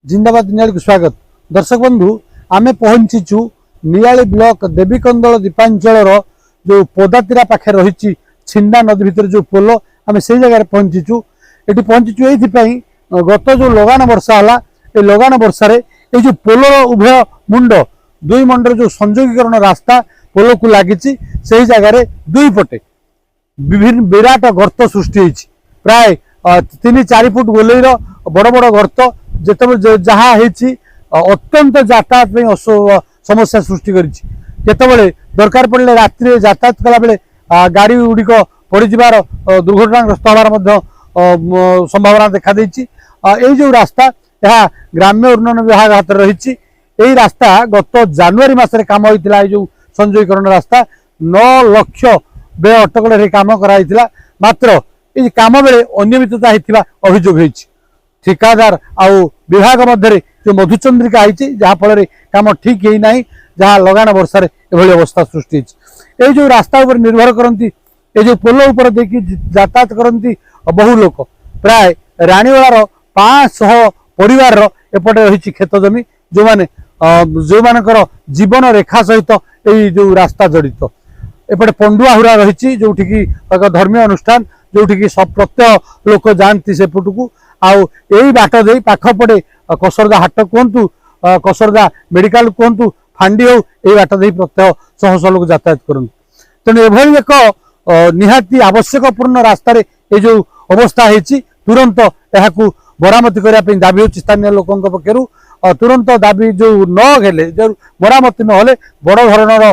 जिंदाबाद नियाली को स्वागत। दर्शक बंधु आमे पहुंचीचु नियाली ब्लॉक देवीकंदल दीपांचल जो पोदातीरा पाखे रही छिंडा नदी भितर जो पोल आम से जगह पहुंचीचु। ये पहुंचीचु ये गत जो लगान वर्षा है ये लगान वर्षा ये जो पोल उभय मुंड दुई मंडर जो संयोगीकरण रास्ता पोल को लगी से जगार दुई पटे विभिन्न विराट गर्त सृष्टि प्राय 3-4 फुट गोलईर बड़ बड़ गर्त जिते जहाँ अत्यंत यातायात समस्या सृष्टि करते दरकार पड़े रात्रि यातायात कला बेले गाड़ी गुड़िक पड़ीजार दुर्घटनाग्रस्त हमार संभावना देखा यही जो रास्ता यह ग्राम्य उन्नयन विभाग हाथ रही। यही रास्ता गत जनवरी मसरे काम होता जो संयोगीकरण रास्ता 9 लाख व्यय अटकल काम कराइला। मात्र ये काम बेले अनियमितता होता अभियोग होती ठिकादार आउ विभाग मध्य जो मधुचंद्रिका होती जहाँफल काम ठीक ही ना जहाँ लगान वर्षा एभली अवस्था सृष्टि ये जो रास्ता उपर निर्भर करती ये जो पोल उपर देखी यातायात करती बहु लोक प्राय रानीवालार 500 परिवार एपटे रही खेत जमी जो माने जो मानकर जीवन रेखा सहित यही जो रास्ता जड़ित एपटे पंडुआहुरा रही जो धर्मीय अनुष्ठान जो प्रत्यय लोक जाती सेपट को आउ यही बाट दे पाखपटे कसरदा हाट कहतु कसरदा मेडिकल कहतु फांडी हो यही बाट दे प्रत्यय शह शह लोक यातायात करूँ। तेणु एभली एक निहाती आवश्यकपूर्ण रास्तार ये जो अवस्था है तुरंत यह मरामती करने दाबी होची स्थानीय लोकों पक्षर तुरंत दाबी जो नगले जो मरामती नहले बड़ धरणर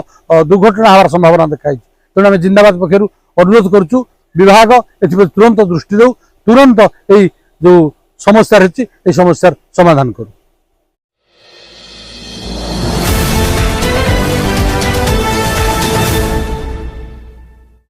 दुर्घटना हमार संभावना देखाई। तेणु आम जिंदाबाद पक्षर अनुरोध करुचु विभाग एथि तुरंत दृष्टि दौ तुरंत यही जो समस्या रही समस्यार समाधान करूँ।